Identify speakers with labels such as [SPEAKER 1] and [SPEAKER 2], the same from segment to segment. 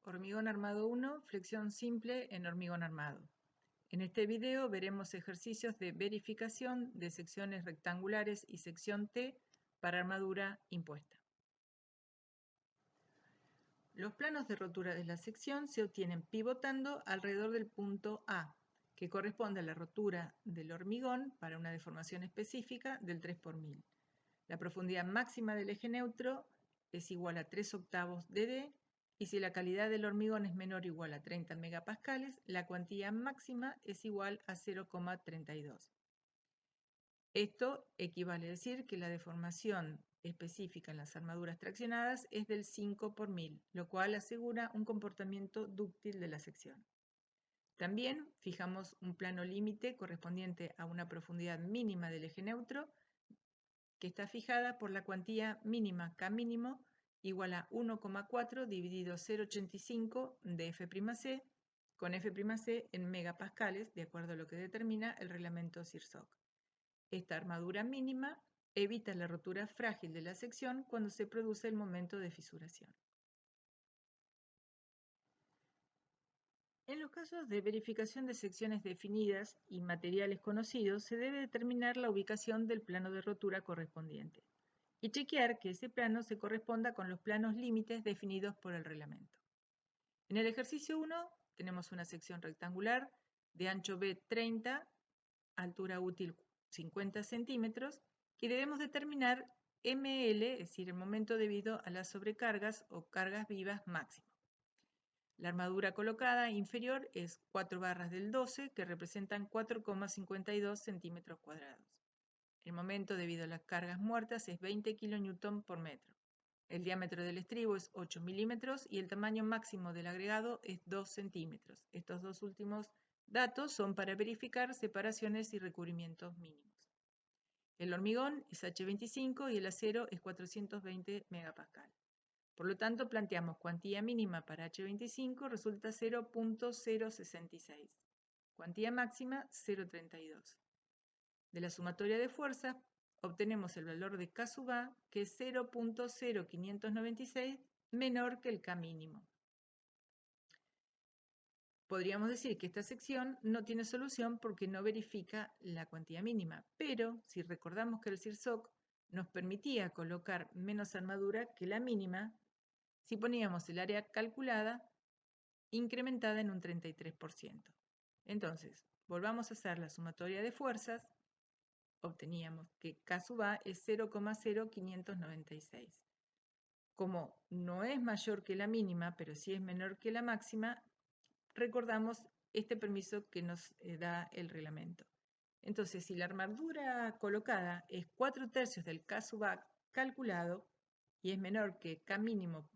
[SPEAKER 1] Hormigón armado 1, flexión simple en hormigón armado. En este video veremos ejercicios de verificación de secciones rectangulares y sección T para armadura impuesta. Los planos de rotura de la sección se obtienen pivotando alrededor del punto A, que corresponde a la rotura del hormigón para una deformación específica del 3 por 1000. La profundidad máxima del eje neutro es igual a 3/8 de D, y si la calidad del hormigón es menor o igual a 30 megapascales, la cuantía máxima es igual a 0,32. Esto equivale a decir que la deformación específica en las armaduras traccionadas es del 5 por 1000, lo cual asegura un comportamiento dúctil de la sección. También fijamos un plano límite correspondiente a una profundidad mínima del eje neutro, que está fijada por la cuantía mínima K mínimo igual a 1,4 dividido 0,85 de F'C, con F'C en megapascales, de acuerdo a lo que determina el reglamento SIRSOC. Esta armadura mínima evita la rotura frágil de la sección cuando se produce el momento de fisuración. En los casos de verificación de secciones definidas y materiales conocidos, se debe determinar la ubicación del plano de rotura correspondiente y chequear que ese plano se corresponda con los planos límites definidos por el reglamento. En el ejercicio 1 tenemos una sección rectangular de ancho B 30, altura útil 50 centímetros, y debemos determinar ML, es decir, el momento debido a las sobrecargas o cargas vivas máximo. La armadura colocada inferior es 4 barras del 12, que representan 4,52 centímetros cuadrados. El momento debido a las cargas muertas es 20 kN por metro. El diámetro del estribo es 8 milímetros y el tamaño máximo del agregado es 2 centímetros. Estos dos últimos datos son para verificar separaciones y recubrimientos mínimos. El hormigón es H25 y el acero es 420 megapascal. Por lo tanto, planteamos cuantía mínima para H25 resulta 0,066. Cuantía máxima 0,32. De la sumatoria de fuerzas obtenemos el valor de K sub A, que es 0,0596 menor que el K mínimo. Podríamos decir que esta sección no tiene solución porque no verifica la cuantía mínima, pero si recordamos que el SIRSOC nos permitía colocar menos armadura que la mínima, si poníamos el área calculada incrementada en un 33%. Entonces, volvamos a hacer la sumatoria de fuerzas. Obteníamos que K sub A es 0,0596. Como no es mayor que la mínima, pero sí es menor que la máxima, recordamos este permiso que nos da el reglamento. Entonces, si la armadura colocada es 4/3 del K sub A calculado y es menor que K mínimo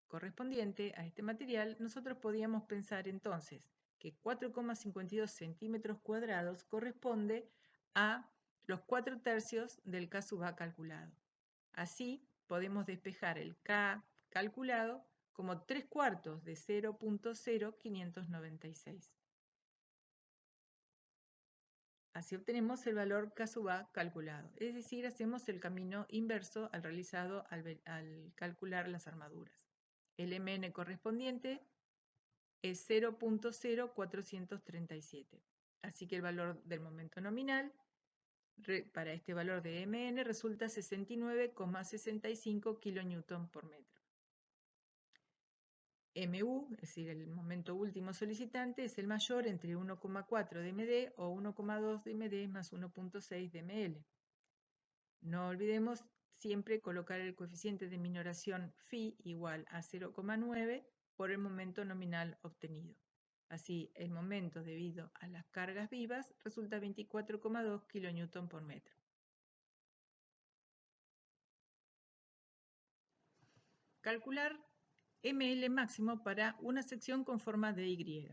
[SPEAKER 1] correspondiente a este material, nosotros podíamos pensar entonces que 4,52 centímetros cuadrados corresponde a los 4/3 del K sub A calculado. Así podemos despejar el K calculado como 3/4 de 0,0596. Así obtenemos el valor K sub A calculado, es decir, hacemos el camino inverso al realizado al calcular las armaduras. El MN correspondiente es 0,0437. Así que el valor del momento nominal para este valor de MN resulta 69,65 kN por metro. MU, es decir, el momento último solicitante, es el mayor entre 1,4 de MD o 1,2 de MD más 1,6 de ML. No olvidemos siempre colocar el coeficiente de minoración phi igual a 0,9 por el momento nominal obtenido. Así, el momento debido a las cargas vivas resulta 24,2 kN por metro. Calcular ML máximo para una sección con forma de Y.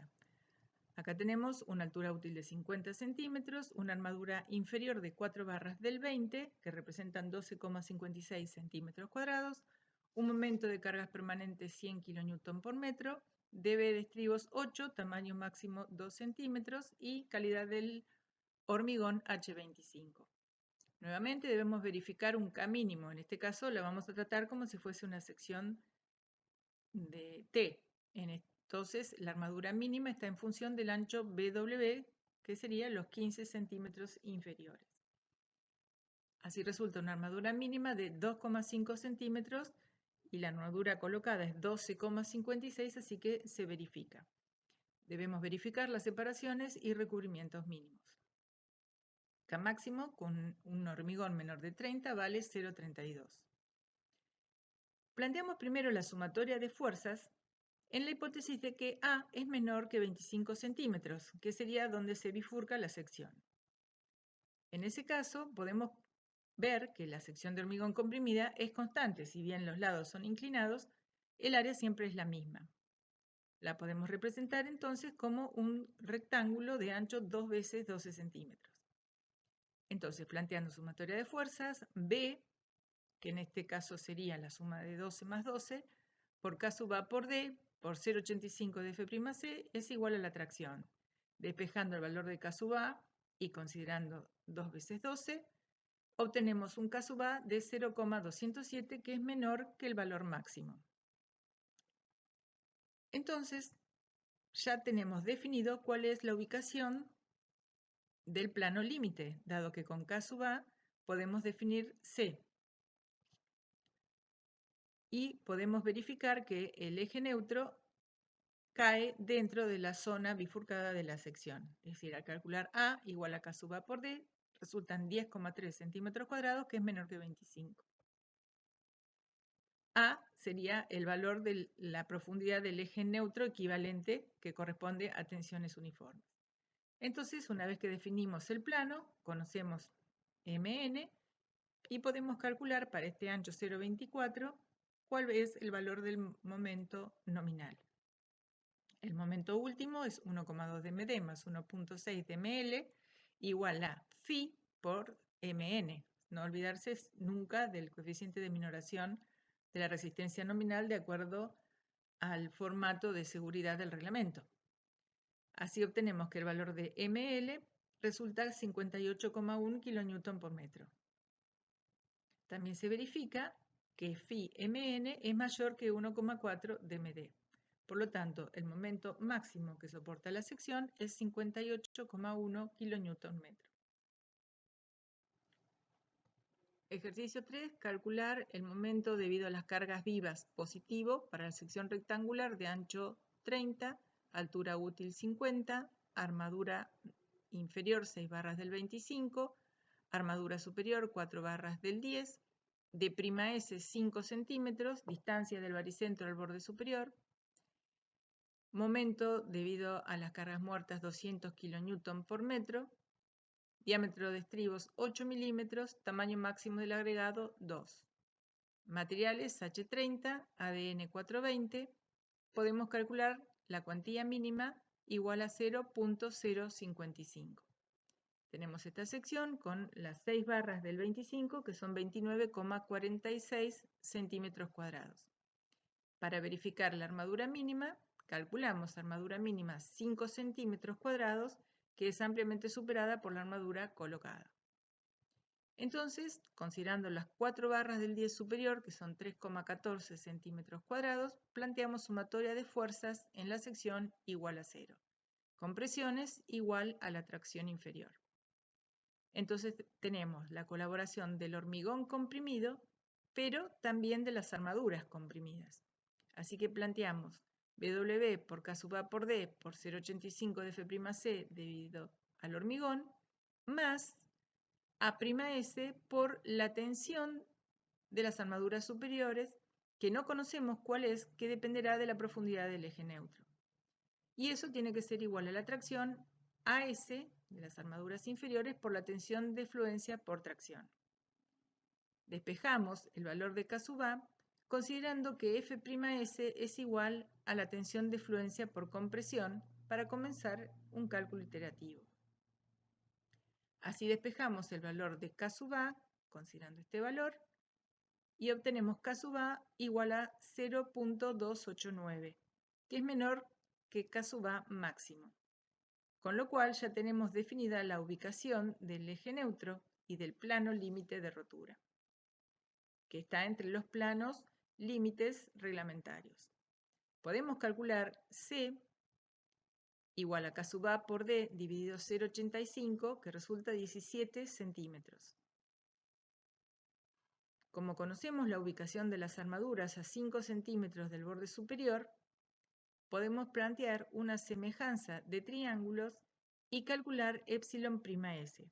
[SPEAKER 1] Acá tenemos una altura útil de 50 centímetros, una armadura inferior de 4 barras del 20, que representan 12,56 centímetros cuadrados, un momento de cargas permanentes 100 kN por metro, dB de estribos 8, tamaño máximo 2 centímetros y calidad del hormigón H25. Nuevamente debemos verificar un K mínimo. En este caso la vamos a tratar como si fuese una sección de T. Entonces, la armadura mínima está en función del ancho BW, que sería los 15 centímetros inferiores. Así resulta una armadura mínima de 2,5 centímetros y la armadura colocada es 12,56, así que se verifica. Debemos verificar las separaciones y recubrimientos mínimos. K máximo con un hormigón menor de 30 vale 0,32. Planteamos primero la sumatoria de fuerzas en la hipótesis de que A es menor que 25 centímetros, que sería donde se bifurca la sección. En ese caso, podemos ver que la sección de hormigón comprimida es constante. Si bien los lados son inclinados, el área siempre es la misma. La podemos representar entonces como un rectángulo de ancho 2 veces 12 centímetros. Entonces, planteando sumatoria de fuerzas, B, que en este caso sería la suma de 12 más 12, por K sub A por D, por 0,85 de F'C, es igual a la tracción. Despejando el valor de K sub A y considerando 2 veces 12, obtenemos un K sub A de 0,207, que es menor que el valor máximo. Entonces, ya tenemos definido cuál es la ubicación del plano límite, dado que con K sub A podemos definir C. Y podemos verificar que el eje neutro cae dentro de la zona bifurcada de la sección. Es decir, al calcular A igual a K sub A por D, resultan 10,3 centímetros cuadrados, que es menor que 25. A sería el valor de la profundidad del eje neutro equivalente, que corresponde a tensiones uniformes. Entonces, una vez que definimos el plano, conocemos Mn y podemos calcular para este ancho 0,24 cuál es el valor del momento nominal. El momento último es 1,2 de Md más 1,6 de Ml igual a Phi por Mn. No olvidarse nunca del coeficiente de minoración de la resistencia nominal de acuerdo al formato de seguridad del reglamento. Así obtenemos que el valor de Ml resulta 58,1 kN por metro. También se verifica que Phi Mn es mayor que 1,4 de Md. Por lo tanto, el momento máximo que soporta la sección es 58,1 kN/metro. Ejercicio 3. Calcular el momento debido a las cargas vivas positivo para la sección rectangular de ancho 30, altura útil 50, armadura inferior 6 barras del 25, armadura superior 4 barras del 10, de prima S 5 centímetros, distancia del baricentro al borde superior, momento debido a las cargas muertas 200 kN por metro, diámetro de estribos 8 milímetros, tamaño máximo del agregado 2. Materiales H30, ADN 420, podemos calcular la cuantía mínima igual a 0,055. Tenemos esta sección con las 6 barras del 25, que son 29,46 centímetros cuadrados. Para verificar la armadura mínima, calculamos armadura mínima 5 centímetros cuadrados, que es ampliamente superada por la armadura colocada. Entonces, considerando las 4 barras del 10 superior, que son 3,14 centímetros cuadrados, planteamos sumatoria de fuerzas en la sección igual a 0, con presiones igual a la tracción inferior. Entonces tenemos la colaboración del hormigón comprimido, pero también de las armaduras comprimidas. Así que planteamos W por K sub A por D por 0,85 de F'C debido al hormigón, más A'S por la tensión de las armaduras superiores, que no conocemos cuál es, que dependerá de la profundidad del eje neutro. Y eso tiene que ser igual a la tracción AS de las armaduras inferiores por la tensión de fluencia por tracción. Despejamos el valor de K sub A considerando que F'S es igual a la tensión de fluencia por compresión para comenzar un cálculo iterativo. Así despejamos el valor de K sub A considerando este valor y obtenemos K sub A igual a 0,289, que es menor que K sub A máximo. Con lo cual ya tenemos definida la ubicación del eje neutro y del plano límite de rotura, que está entre los planos límites reglamentarios. Podemos calcular C igual a K sub A por D dividido 0,85, que resulta 17 centímetros. Como conocemos la ubicación de las armaduras a 5 centímetros del borde superior, podemos plantear una semejanza de triángulos y calcular ε'S,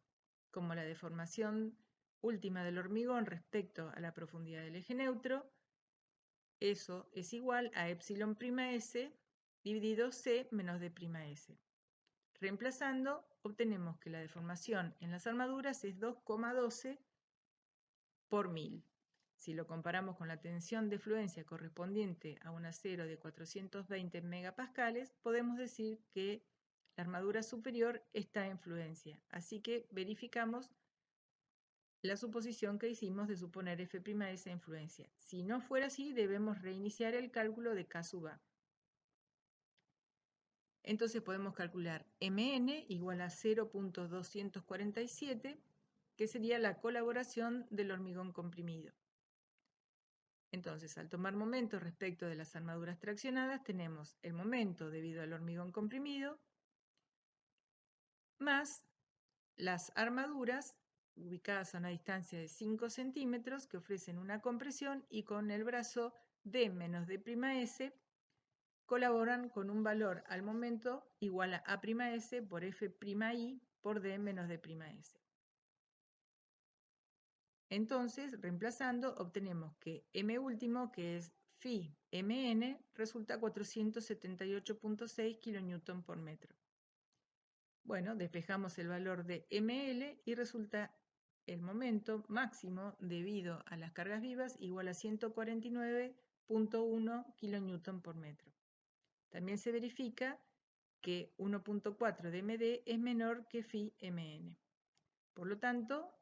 [SPEAKER 1] como la deformación última del hormigón respecto a la profundidad del eje neutro. Eso es igual a ε'S dividido C menos D'S. Reemplazando, obtenemos que la deformación en las armaduras es 2,12 por 1000. Si lo comparamos con la tensión de fluencia correspondiente a un acero de 420 megapascales, podemos decir que la armadura superior está en fluencia. Así que verificamos la suposición que hicimos de suponer F'S en fluencia. Si no fuera así, debemos reiniciar el cálculo de K sub A. Entonces podemos calcular Mn igual a 0,247, que sería la colaboración del hormigón comprimido. Entonces, al tomar momento respecto de las armaduras traccionadas, tenemos el momento debido al hormigón comprimido, más las armaduras ubicadas a una distancia de 5 centímetros que ofrecen una compresión y con el brazo D menos D'S colaboran con un valor al momento igual a A'S por F'I por D menos D'S. Entonces, reemplazando, obtenemos que M último, que es Φ Mn, resulta 478,6 kN por metro. Bueno, despejamos el valor de Ml y resulta el momento máximo debido a las cargas vivas igual a 149,1 kN por metro. También se verifica que 1,4 de Md es menor que Φ Mn. Por lo tanto,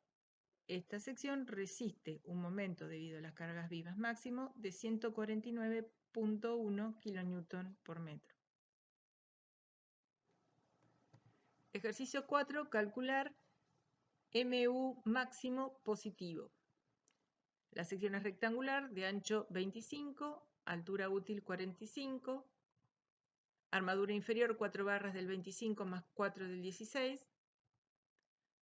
[SPEAKER 1] esta sección resiste un momento debido a las cargas vivas máximo de 149,1 kN por metro. Ejercicio 4. Calcular MU máximo positivo. La sección es rectangular, de ancho 25, altura útil 45, armadura inferior 4 barras del 25 más 4 del 16,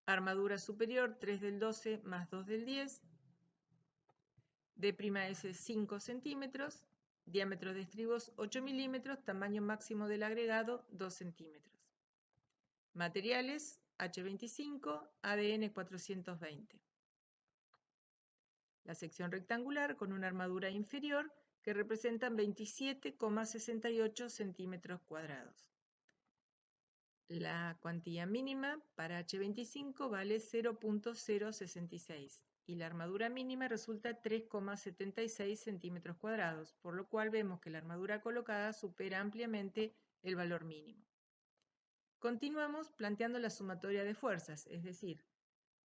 [SPEAKER 1] armadura superior 3 del 12 más 2 del 10, D'S 5 centímetros, diámetro de estribos 8 milímetros, tamaño máximo del agregado 2 centímetros. Materiales H25, ADN 420. La sección rectangular con una armadura inferior que representa 27,68 centímetros cuadrados. La cuantía mínima para H25 vale 0,066 y la armadura mínima resulta 3,76 centímetros cuadrados, por lo cual vemos que la armadura colocada supera ampliamente el valor mínimo. Continuamos planteando la sumatoria de fuerzas, es decir,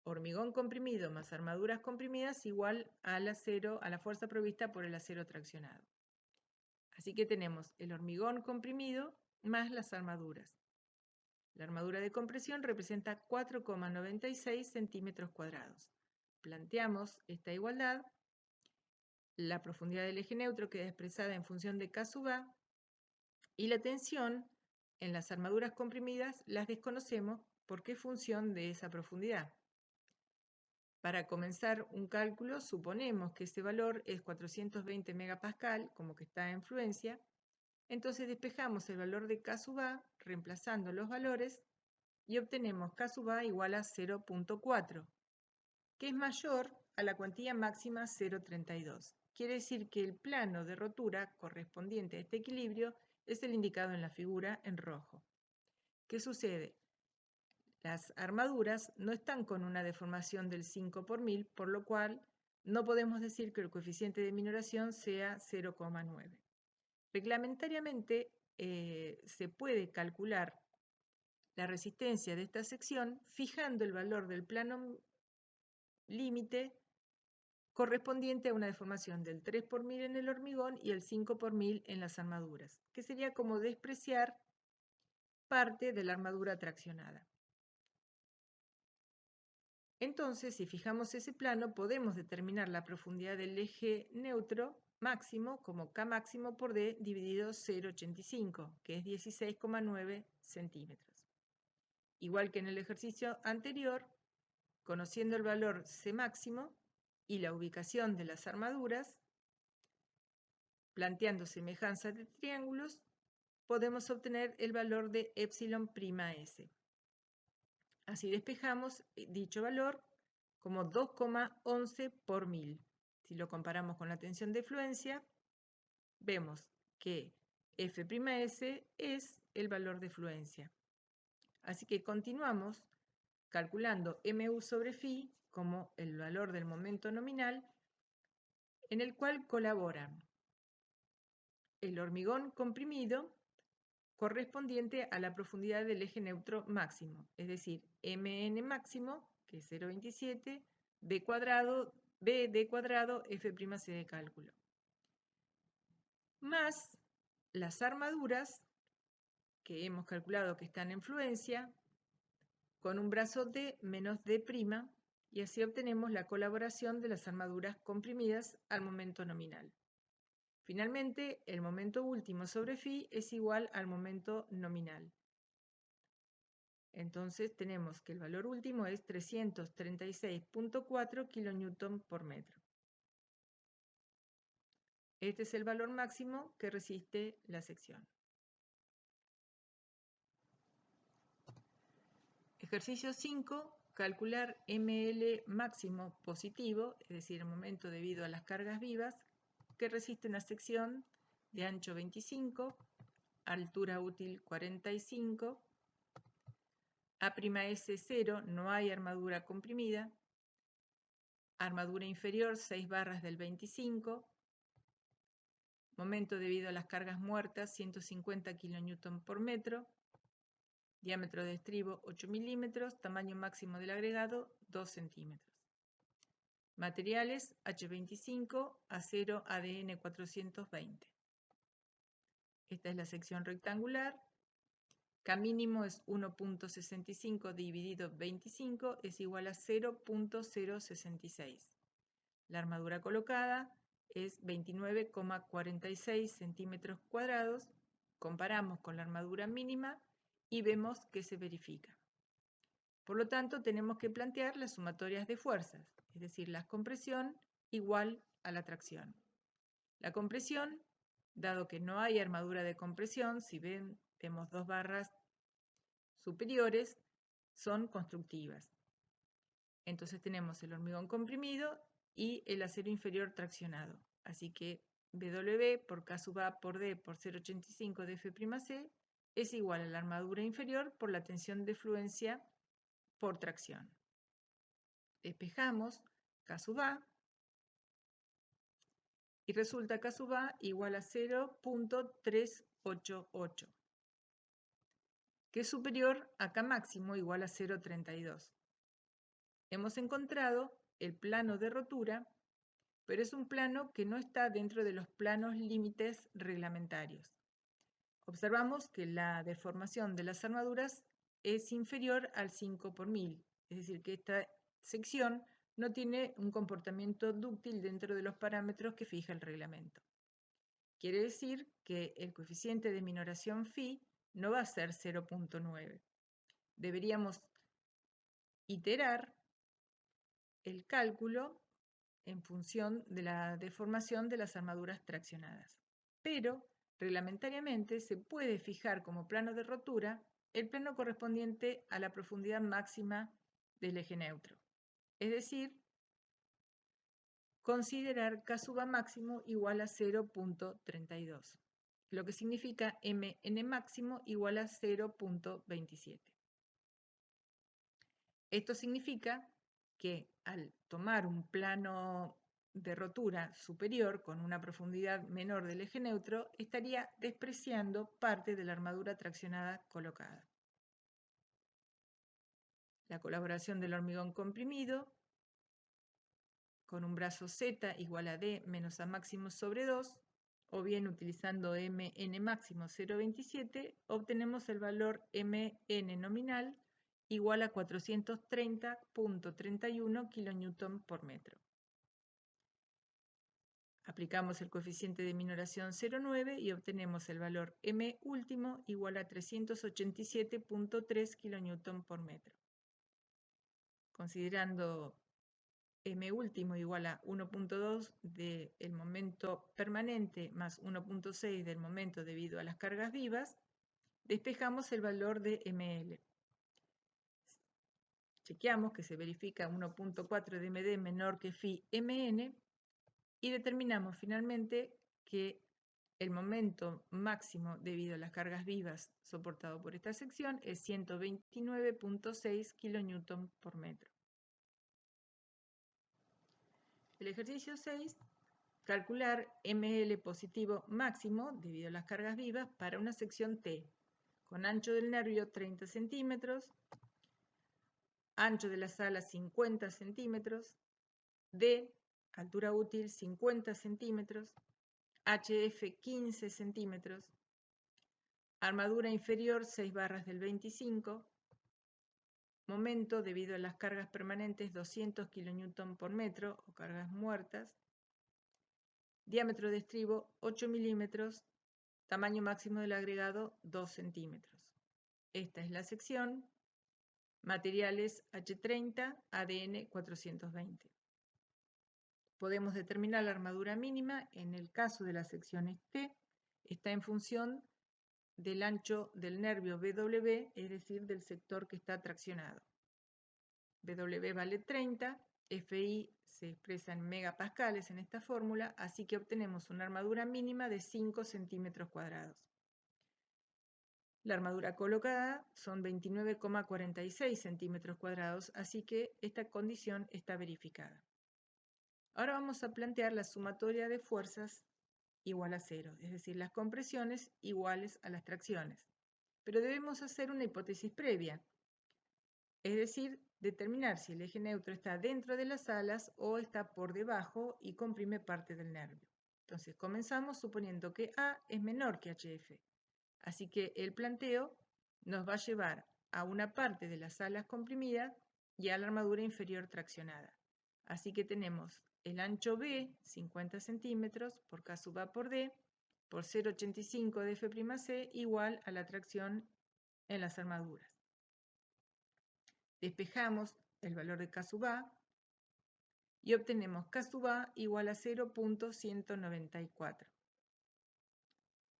[SPEAKER 1] hormigón comprimido más armaduras comprimidas igual al acero, a la fuerza provista por el acero traccionado. Así que tenemos el hormigón comprimido más las armaduras. La armadura de compresión representa 4,96 centímetros cuadrados. Planteamos esta igualdad. La profundidad del eje neutro queda expresada en función de K sub A y la tensión en las armaduras comprimidas las desconocemos porque es función de esa profundidad. Para comenzar un cálculo, suponemos que ese valor es 420 megapascal, como que está en fluencia. Entonces despejamos el valor de K sub A, reemplazando los valores, y obtenemos K sub A igual a 0,4, que es mayor a la cuantía máxima 0,32. Quiere decir que el plano de rotura correspondiente a este equilibrio es el indicado en la figura en rojo. ¿Qué sucede? Las armaduras no están con una deformación del 5 por 1000, por lo cual no podemos decir que el coeficiente de minoración sea 0,9. Reglamentariamente se puede calcular la resistencia de esta sección fijando el valor del plano límite correspondiente a una deformación del 3 por 1000 en el hormigón y el 5 por 1000 en las armaduras, que sería como despreciar parte de la armadura traccionada. Entonces, si fijamos ese plano, podemos determinar la profundidad del eje neutro máximo como K máximo por D dividido 0,85, que es 16,9 centímetros. Igual que en el ejercicio anterior, conociendo el valor C máximo y la ubicación de las armaduras, planteando semejanzas de triángulos, podemos obtener el valor de ε'S. Así despejamos dicho valor como 2,11 por 1000. Si lo comparamos con la tensión de fluencia, vemos que F'S es el valor de fluencia. Así que continuamos calculando MU sobre Φ como el valor del momento nominal, en el cual colaboran el hormigón comprimido correspondiente a la profundidad del eje neutro máximo, es decir, Mn máximo, que es 0,27, B cuadrado, BD cuadrado, F'C de cálculo, más las armaduras que hemos calculado que están en fluencia, con un brazo D menos D', y así obtenemos la colaboración de las armaduras comprimidas al momento nominal. Finalmente, el momento último sobre Φ es igual al momento nominal. Entonces tenemos que el valor último es 336,4 kN por metro. Este es el valor máximo que resiste la sección. Ejercicio 5. Calcular ML máximo positivo, es decir, el momento debido a las cargas vivas, que resiste una sección de ancho 25, altura útil 45, A'S 0, no hay armadura comprimida, armadura inferior 6 barras del 25, momento debido a las cargas muertas 150 kN por metro, diámetro de estribo 8 milímetros, tamaño máximo del agregado 2 centímetros. Materiales H25, acero ADN 420. Esta es la sección rectangular. K mínimo es 1,65 dividido 25 es igual a 0,066. La armadura colocada es 29,46 centímetros cuadrados. Comparamos con la armadura mínima y vemos que se verifica. Por lo tanto, tenemos que plantear las sumatorias de fuerzas, es decir, la compresión igual a la tracción. La compresión, dado que no hay armadura de compresión, si vemos dos barras superiores, son constructivas. Entonces tenemos el hormigón comprimido y el acero inferior traccionado. Así que W por K sub A por D por 0,85 de F'C es igual a la armadura inferior por la tensión de fluencia por tracción. Despejamos K sub A y resulta K sub A igual a 0,388, que es superior a K máximo igual a 0,32. Hemos encontrado el plano de rotura, pero es un plano que no está dentro de los planos límites reglamentarios. Observamos que la deformación de las armaduras es inferior al 5 por 1000, es decir, que esta sección no tiene un comportamiento dúctil dentro de los parámetros que fija el reglamento. Quiere decir que el coeficiente de minoración Φ no va a ser 0,9. Deberíamos iterar el cálculo en función de la deformación de las armaduras traccionadas. Pero, reglamentariamente, se puede fijar como plano de rotura el plano correspondiente a la profundidad máxima del eje neutro. Es decir, considerar K sub A máximo igual a 0,32, lo que significa Mn máximo igual a 0,27. Esto significa que al tomar un plano de rotura superior con una profundidad menor del eje neutro, estaría despreciando parte de la armadura traccionada colocada. La colaboración del hormigón comprimido con un brazo Z igual a D menos A máximo sobre 2, o bien utilizando Mn máximo 0,27, obtenemos el valor Mn nominal igual a 430,31 kN por metro. Aplicamos el coeficiente de minoración 0,9 y obtenemos el valor M último igual a 387.3 kN por metro. Considerando M último igual a 1.2 del momento permanente más 1.6 del momento debido a las cargas vivas, despejamos el valor de ML. Chequeamos que se verifica 1.4 de MD menor que phi MN y determinamos finalmente que el momento máximo debido a las cargas vivas soportado por esta sección es 129.6 kN por metro. El ejercicio 6, calcular ML positivo máximo debido a las cargas vivas para una sección T, con ancho del nervio 30 centímetros, ancho de la sala 50 centímetros, D, altura útil 50 centímetros, HF 15 centímetros, armadura inferior 6 barras del 25, momento debido a las cargas permanentes 200 kN por metro o cargas muertas, diámetro de estribo 8 milímetros, tamaño máximo del agregado 2 centímetros. Esta es la sección, materiales H30, ADN 420. Podemos determinar la armadura mínima en el caso de las secciones T, está en función del ancho del nervio BW, es decir, del sector que está traccionado. BW vale 30, FI se expresa en megapascales en esta fórmula, así que obtenemos una armadura mínima de 5 centímetros cuadrados. La armadura colocada son 29,46 centímetros cuadrados, así que esta condición está verificada. Ahora vamos a plantear la sumatoria de fuerzas igual a 0, es decir, las compresiones iguales a las tracciones. Pero debemos hacer una hipótesis previa, es decir, determinar si el eje neutro está dentro de las alas o está por debajo y comprime parte del nervio. Entonces, comenzamos suponiendo que A es menor que HF. Así que el planteo nos va a llevar a una parte de las alas comprimidas y a la armadura inferior traccionada. Así que tenemos el ancho B, 50 centímetros, por K sub A por D, por 0,85 de F'C igual a la tracción en las armaduras. Despejamos el valor de K sub A y obtenemos K sub A igual a 0.194,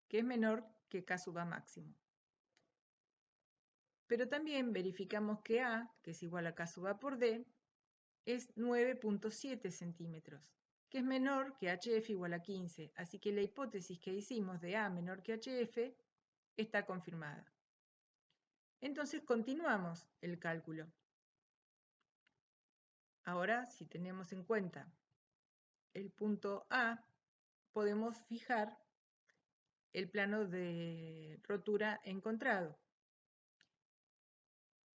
[SPEAKER 1] que es menor que K sub A máximo. Pero también verificamos que A, que es igual a K sub A por D, es 9.7 centímetros, que es menor que HF igual a 15, así que la hipótesis que hicimos de A menor que HF está confirmada. Entonces continuamos el cálculo. Ahora, si tenemos en cuenta el punto A, podemos fijar el plano de rotura encontrado,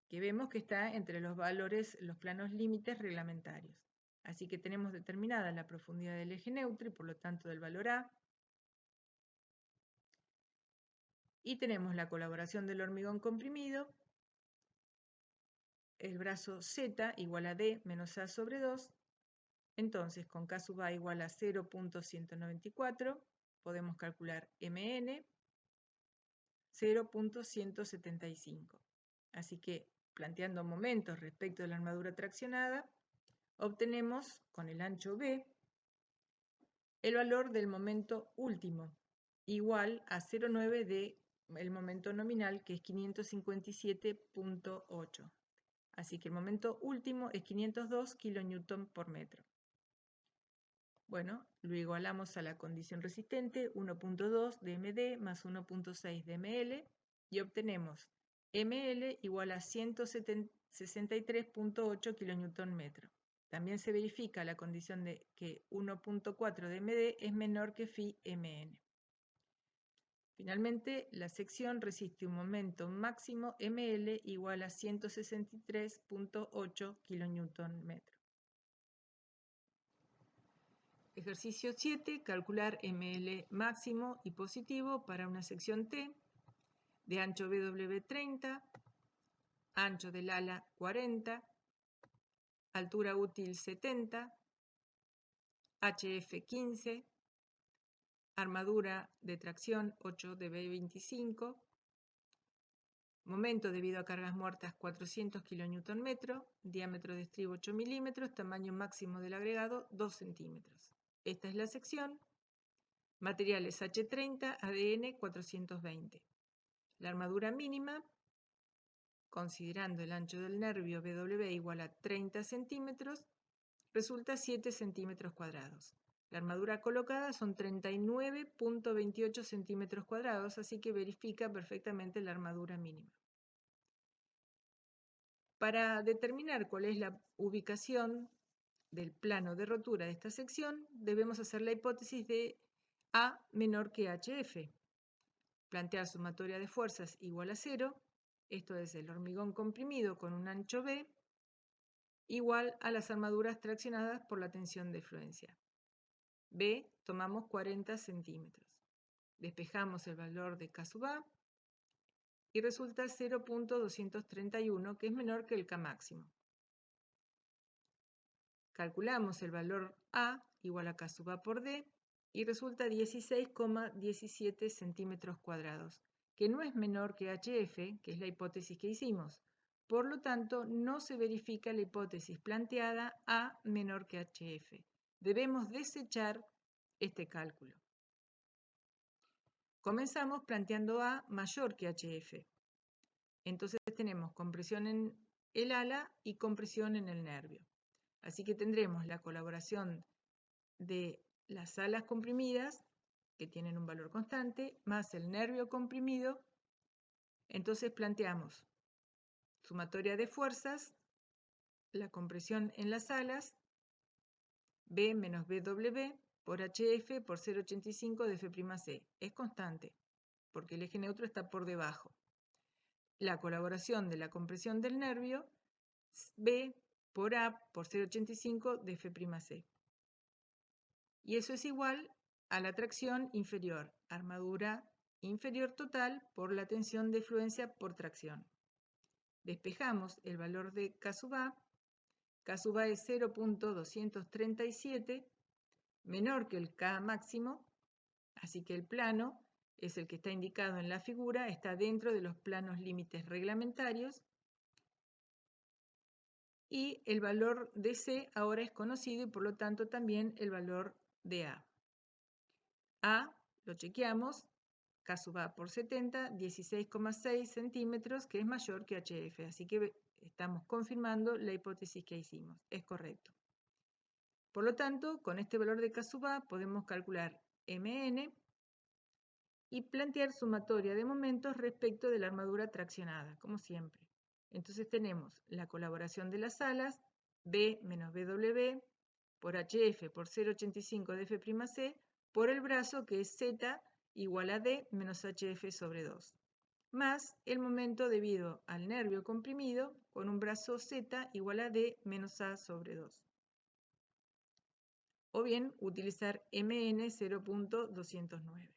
[SPEAKER 1] que vemos que está entre los valores, los planos límites reglamentarios. Así que tenemos determinada la profundidad del eje neutro y por lo tanto del valor A. Y tenemos la colaboración del hormigón comprimido, el brazo Z igual a D menos A sobre 2. Entonces, con K sub A igual a 0.194, podemos calcular MN 0.175. Así que, planteando momentos respecto de la armadura traccionada, obtenemos con el ancho B el valor del momento último, igual a 0,9 del momento nominal, que es 557.8. Así que el momento último es 502 kN por metro. Bueno, lo igualamos a la condición resistente, 1.2 de MD más 1.6 de ML, y obtenemos ML igual a 163.8 kN metro. También se verifica la condición de que 1.4 de MD es menor que phi MN. Finalmente, la sección resiste un momento máximo ML igual a 163.8 kN metro. Ejercicio 7. Calcular ML máximo y positivo para una sección T de ancho BW 30, ancho del ala 40, altura útil 70, HF 15, armadura de tracción 8 dB25, momento debido a cargas muertas 400 kN, diámetro de estribo 8 milímetros, tamaño máximo del agregado 2 centímetros. Esta es la sección. Materiales H30, ADN 420. La armadura mínima, considerando el ancho del nervio BW igual a 30 centímetros, resulta 7 centímetros cuadrados. La armadura colocada son 39,28 centímetros cuadrados, así que verifica perfectamente la armadura mínima. Para determinar cuál es la ubicación del plano de rotura de esta sección, debemos hacer la hipótesis de A menor que HF. Plantear sumatoria de fuerzas igual a 0, esto es el hormigón comprimido con un ancho B, igual a las armaduras traccionadas por la tensión de fluencia. B, tomamos 40 centímetros. Despejamos el valor de K sub A y resulta 0,231, que es menor que el K máximo. Calculamos el valor A igual a K sub A por D y resulta 16,17 centímetros cuadrados, que no es menor que HF, que es la hipótesis que hicimos. Por lo tanto, no se verifica la hipótesis planteada A menor que HF. Debemos desechar este cálculo. Comenzamos planteando A mayor que HF. Entonces tenemos compresión en el ala y compresión en el nervio. Así que tendremos la colaboración de las alas comprimidas, que tienen un valor constante, más el nervio comprimido. Entonces planteamos sumatoria de fuerzas, la compresión en las alas, B menos BW por HF por 0,85 de F'C. Es constante, porque el eje neutro está por debajo. La colaboración de la compresión del nervio, B por A por 0,85 de F'C. Y eso es igual a la tracción inferior, armadura inferior total por la tensión de fluencia por tracción. Despejamos el valor de K sub A. K sub A es 0,237, menor que el K máximo, así que el plano es el que está indicado en la figura, está dentro de los planos límites reglamentarios, y el valor de C ahora es conocido y por lo tanto también el valor de A. A lo chequeamos, K sub A por 70, 16,6 centímetros, que es mayor que HF, así que estamos confirmando la hipótesis que hicimos, es correcto. Por lo tanto, con este valor de K sub A podemos calcular Mn y plantear sumatoria de momentos respecto de la armadura traccionada, como siempre. Entonces tenemos la colaboración de las alas, B menos BW por HF por 0,85 de F'C, por el brazo que es Z igual a D menos HF sobre 2, más el momento debido al nervio comprimido con un brazo Z igual a D menos A sobre 2. O bien utilizar MN 0,209.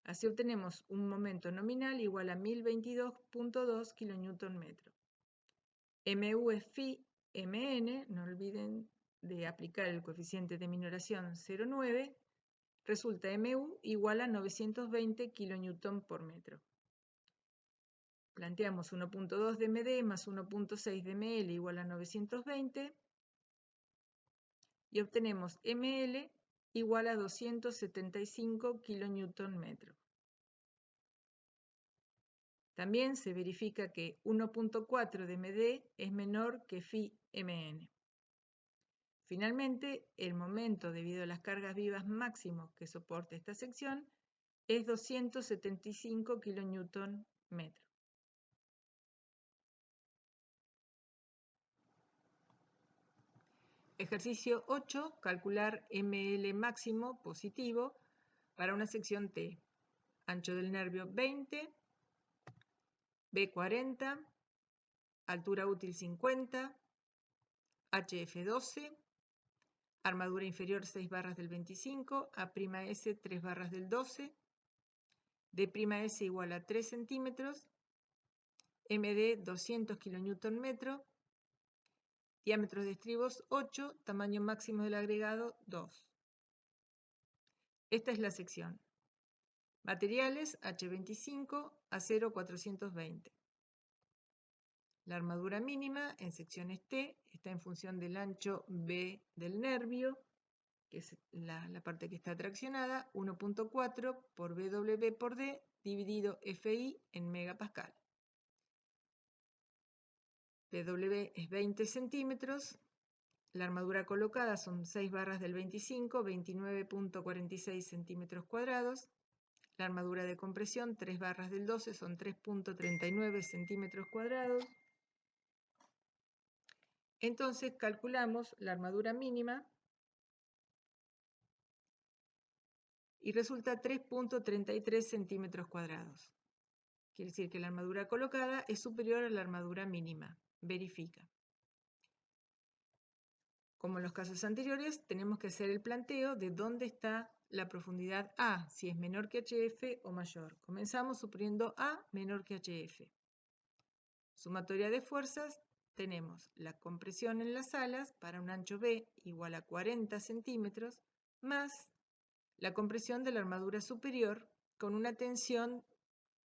[SPEAKER 1] Así obtenemos un momento nominal igual a 1022,2 kN. MU es phi MN, no olviden de aplicar el coeficiente de minoración 0,9, resulta MU igual a 920 kN por metro. Planteamos 1,2 de MD más 1,6 de ML igual a 920 y obtenemos ML igual a 275 kN. También se verifica que 1,4 de MD es menor que phi MN. Finalmente, el momento debido a las cargas vivas máximos que soporta esta sección es 275 kN. Ejercicio 8. Calcular ML máximo positivo para una sección T. Ancho del nervio 20, B 40, altura útil 50, HF 12, armadura inferior 6 barras del 25, A'S 3 barras del 12, D'S igual a 3 centímetros, MD 200 kN, diámetros de estribos 8, tamaño máximo del agregado 2. Esta es la sección. Materiales H25, acero 420. La armadura mínima en secciones T está en función del ancho B del nervio, que es la parte que está traccionada, 1.4 por BW por D dividido FI en megapascal. BW es 20 centímetros. La armadura colocada son 6 barras del 25, 29.46 centímetros cuadrados. La armadura de compresión, 3 barras del 12, son 3.39 centímetros cuadrados. Entonces calculamos la armadura mínima y resulta 3.33 centímetros cuadrados. Quiere decir que la armadura colocada es superior a la armadura mínima. Verifica. Como en los casos anteriores, tenemos que hacer el planteo de dónde está la profundidad A, si es menor que HF o mayor. Comenzamos suponiendo A menor que HF. Sumatoria de fuerzas, tenemos la compresión en las alas para un ancho B igual a 40 centímetros, más la compresión de la armadura superior con una tensión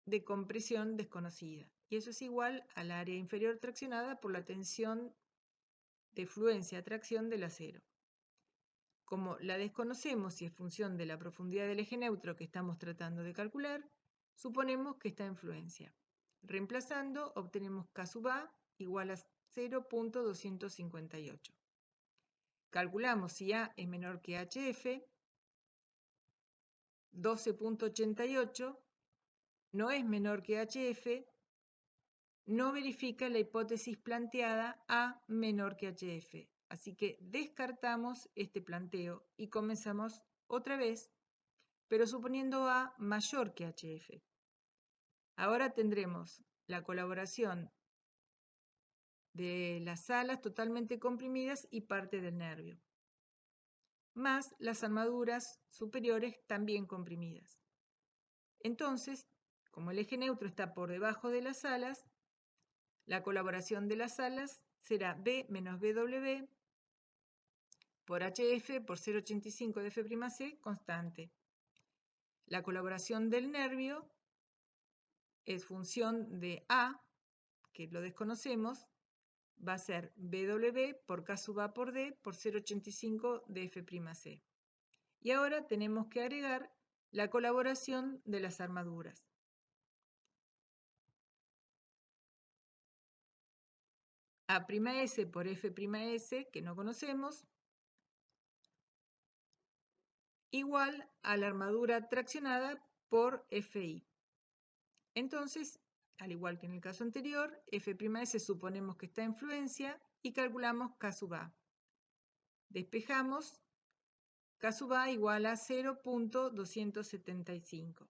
[SPEAKER 1] de compresión desconocida. Y eso es igual al área inferior traccionada por la tensión de fluencia-tracción del acero. Como la desconocemos y es función de la profundidad del eje neutro que estamos tratando de calcular, suponemos que está en fluencia. Reemplazando, obtenemos K sub A igual a 0.258. Calculamos si A es menor que HF, 12.88, no es menor que HF, no verifica la hipótesis planteada A menor que HF. Así que descartamos este planteo y comenzamos otra vez, pero suponiendo A mayor que HF. Ahora tendremos la colaboración de las alas totalmente comprimidas y parte del nervio, más las armaduras superiores también comprimidas. Entonces, como el eje neutro está por debajo de las alas, la colaboración de las alas será B menos BW por HF por 0,85 de F'C constante. La colaboración del nervio es función de A, que lo desconocemos, va a ser BW por K sub A por D por 0,85 de F'C. Y ahora tenemos que agregar la colaboración de las armaduras. A'S por F'S, que no conocemos, igual a la armadura traccionada por Fi. Entonces, al igual que en el caso anterior, F'S suponemos que está en fluencia y calculamos K sub A. Despejamos, K sub A igual a 0.275.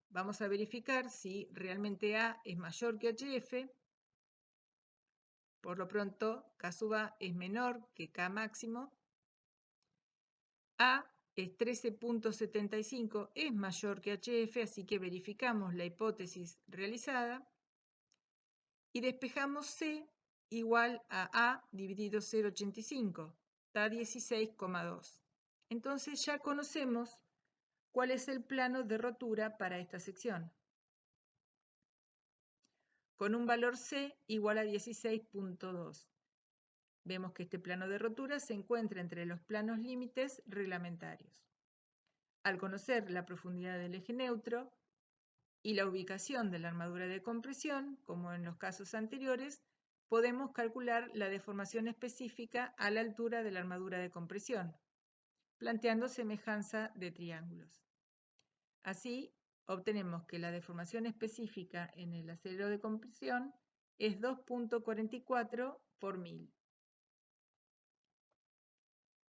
[SPEAKER 1] Vamos a verificar si realmente A es mayor que HF. Por lo pronto, K sub A es menor que K máximo. A es 13.75, es mayor que HF, así que verificamos la hipótesis realizada. Y despejamos C igual a A dividido 0,85, da 16,2. Entonces ya conocemos cuál es el plano de rotura para esta sección, con un valor C igual a 16,2. Vemos que este plano de rotura se encuentra entre los planos límites reglamentarios. Al conocer la profundidad del eje neutro y la ubicación de la armadura de compresión, como en los casos anteriores, podemos calcular la deformación específica a la altura de la armadura de compresión, planteando semejanza de triángulos. Así, obtenemos que la deformación específica en el acero de compresión es 2.44 por 1000,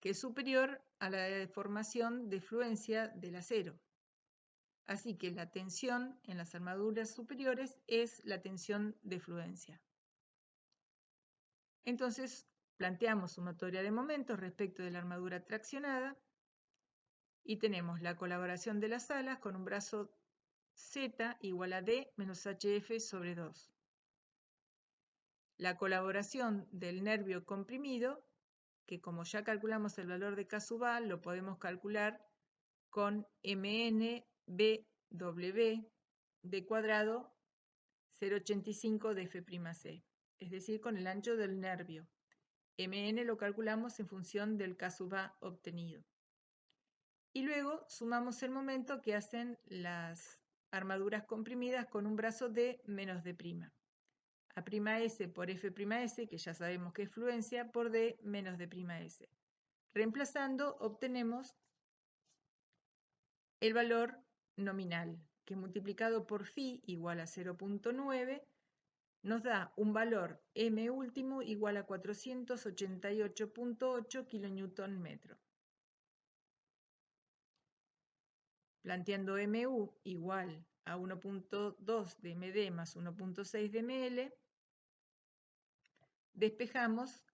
[SPEAKER 1] que es superior a la deformación de fluencia del acero. Así que la tensión en las armaduras superiores es la tensión de fluencia. Entonces, planteamos sumatoria de momentos respecto de la armadura traccionada y tenemos la colaboración de las alas con un brazo Z igual a D menos HF sobre 2. La colaboración del nervio comprimido, que como ya calculamos el valor de K sub A, lo podemos calcular con Mn BW de cuadrado 0,85 de F'C, es decir, con el ancho del nervio. Mn lo calculamos en función del K sub A obtenido. Y luego sumamos el momento que hacen las armaduras comprimidas con un brazo D menos D'. A'S por F'S, que ya sabemos que es fluencia, por D menos D'S. Reemplazando, obtenemos el valor nominal, que multiplicado por phi igual a 0,9, nos da un valor M último igual a 488,8 kN/m. Planteando MU igual a 1,2 de MD más 1,6 de ML, despejamos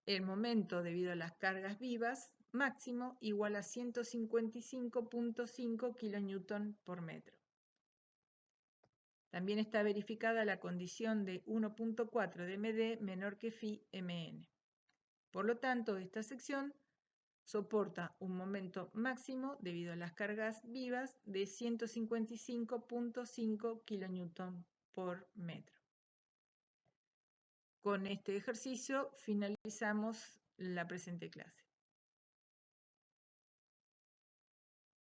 [SPEAKER 1] el momento debido a las cargas vivas máximo igual a 155,5 kN/m. También está verificada la condición de 1,4 de MD menor que phi Mn. Por lo tanto, esta sección soporta un momento máximo debido a las cargas vivas de 155,5 kN/m. Con este ejercicio finalizamos la presente clase.